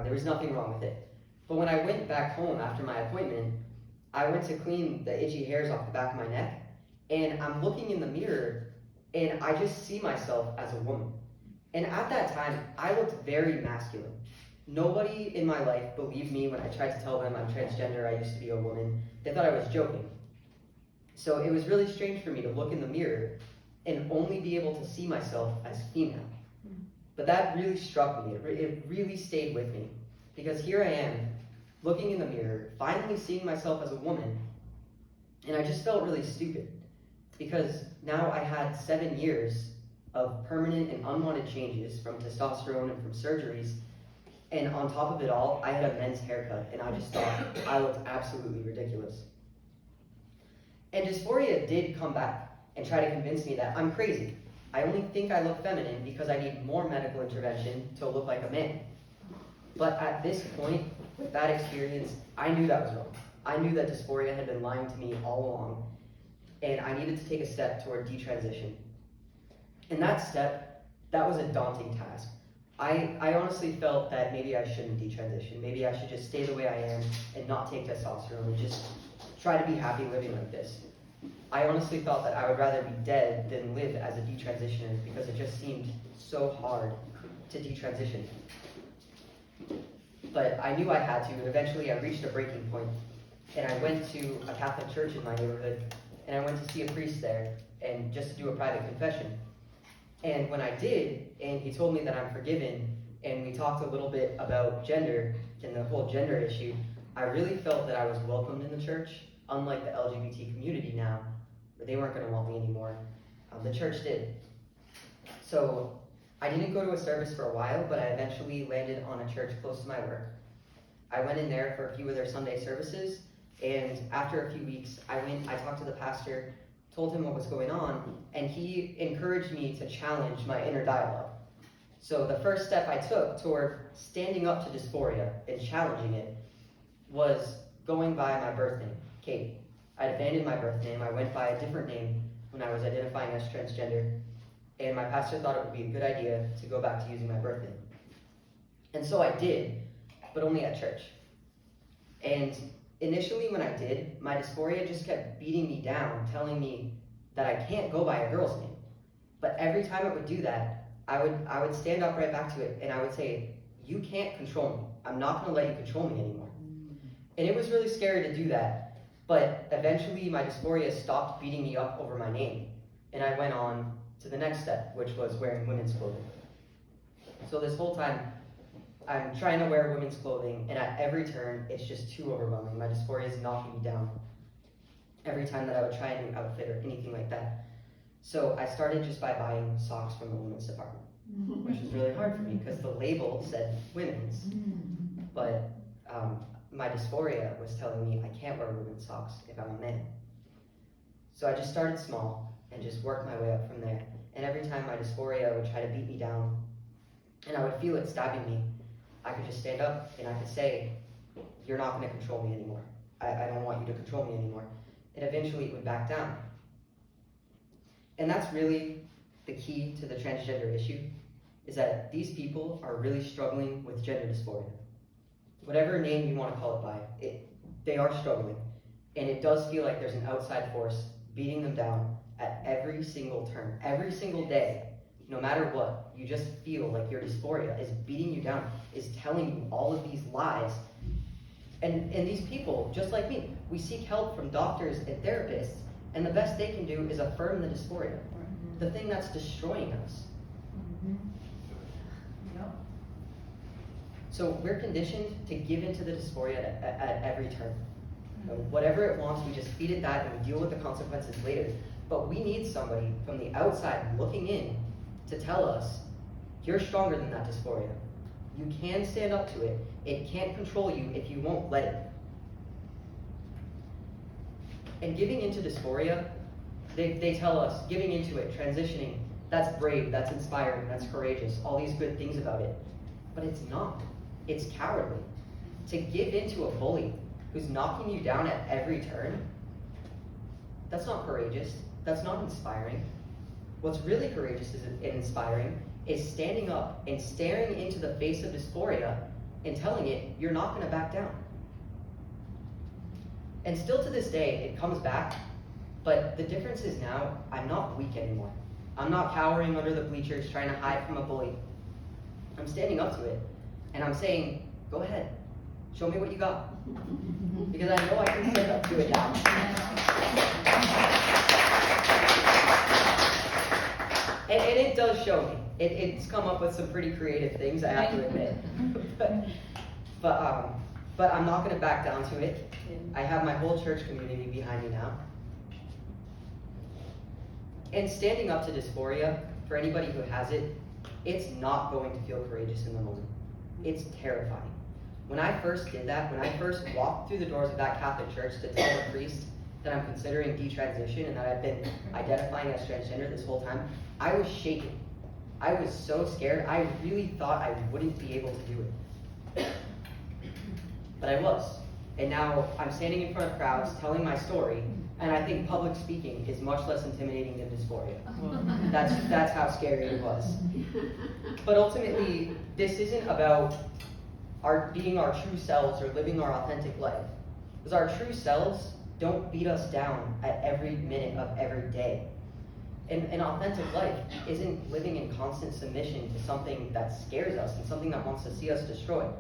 There was nothing wrong with it. But when I went back home after my appointment, I went to clean the itchy hairs off the back of my neck, and I'm looking in the mirror, and I just see myself as a woman. And at that time, I looked very masculine. Nobody in my life believed me when I tried to tell them I'm transgender, I used to be a woman. They thought I was joking. So it was really strange for me to look in the mirror and only be able to see myself as female. But that really struck me. It really stayed with me. Because here I am, looking in the mirror, finally seeing myself as a woman, and I just felt really stupid. Because now I had 7 years of permanent and unwanted changes from testosterone and from surgeries, and on top of it all, I had a men's haircut, and I just thought I looked absolutely ridiculous. And dysphoria did come back and try to convince me that I'm crazy. I only think I look feminine because I need more medical intervention to look like a man. But at this point, with that experience, I knew that was wrong. I knew that dysphoria had been lying to me all along, and I needed to take a step toward detransition. And that step, that was a daunting task. I honestly felt that maybe I shouldn't detransition. Maybe I should just stay the way I am and not take testosterone and just try to be happy living like this. I honestly thought that I would rather be dead than live as a detransitioner because it just seemed so hard to detransition. But I knew I had to, and eventually I reached a breaking point. And I went to a Catholic church in my neighborhood, and I went to see a priest there, and just to do a private confession. And when I did, and he told me that I'm forgiven, and we talked a little bit about gender and the whole gender issue, I really felt that I was welcomed in the church, unlike the LGBT community now, where they weren't going to want me anymore. The church did. So I didn't go to a service for a while, but I eventually landed on a church close to my work. I went in there for a few of their Sunday services, and after a few weeks, I talked to the pastor, told him what was going on, and he encouraged me to challenge my inner dialogue. So the first step I took toward standing up to dysphoria and challenging it was going by my birth name, Katie. I'd abandoned my birth name. I went by a different name when I was identifying as transgender, and my pastor thought it would be a good idea to go back to using my birth name. And so I did, but only at church. And initially when I did, my dysphoria just kept beating me down, telling me that I can't go by a girl's name. But every time it would do that, I would stand up right back to it, and I would say, you can't control me. I'm not going to let you control me anymore. And it was really scary to do that, but eventually my dysphoria stopped beating me up over my name, and I went on to the next step, which was wearing women's clothing. So this whole time, I'm trying to wear women's clothing, and at every turn, it's just too overwhelming. My dysphoria is knocking me down every time that I would try a new outfit or anything like that. So I started just by buying socks from the women's department, which was really hard for me because the label said women's. But my dysphoria was telling me I can't wear women's socks if I'm a man. So I just started small and just worked my way up from there. And every time my dysphoria would try to beat me down, and I would feel it stabbing me, I could just stand up and I could say, you're not going to control me anymore. I don't want you to control me anymore. And eventually it would back down. And that's really the key to the transgender issue, is that these people are really struggling with gender dysphoria. Whatever name you want to call it by, they are struggling. And it does feel like there's an outside force beating them down at every single turn, every single day. No matter what, you just feel like your dysphoria is beating you down, is telling you all of these lies. And these people, just like me, we seek help from doctors and therapists, and the best they can do is affirm the dysphoria, the thing that's destroying us. So we're conditioned to give into the dysphoria at every turn. Whatever it wants, we just feed it that and we deal with the consequences later. But we need somebody from the outside looking in to tell us, you're stronger than that dysphoria. You can stand up to it. It can't control you if you won't let it. And giving into dysphoria, they tell us, giving into it, transitioning, that's brave, that's inspiring, that's courageous, all these good things about it. But it's not. It's cowardly. To give into a bully who's knocking you down at every turn, that's not courageous. That's not inspiring. What's really courageous and inspiring is standing up and staring into the face of dysphoria and telling it, you're not going to back down. And still to this day, it comes back, but the difference is now, I'm not weak anymore. I'm not cowering under the bleachers trying to hide from a bully. I'm standing up to it, and I'm saying, go ahead, show me what you got. Because I know I can stand up to it now. And it does show me. It's come up with some pretty creative things, I have to admit. But I'm not going to back down to it. I have my whole church community behind me now. And standing up to dysphoria, for anybody who has it, it's not going to feel courageous in the moment. It's terrifying. When I first did that, when I first walked through the doors of that Catholic church to tell the priest that I'm considering detransition and that I've been identifying as transgender this whole time, I was shaking. I was so scared. I really thought I wouldn't be able to do it. But I was. And now I'm standing in front of crowds telling my story, and I think public speaking is much less intimidating than dysphoria. That's how scary it was. But ultimately, this isn't about being our true selves or living our authentic life. Because our true selves don't beat us down at every minute of every day. And an authentic life isn't living in constant submission to something that scares us and something that wants to see us destroyed.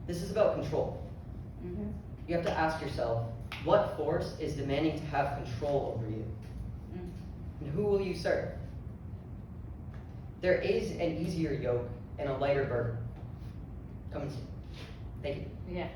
This is about control. Mm-hmm. You have to ask yourself, what force is demanding to have control over you? And who will you serve? There is an easier yoke and a lighter burden. Come and see. Thank you. Yeah.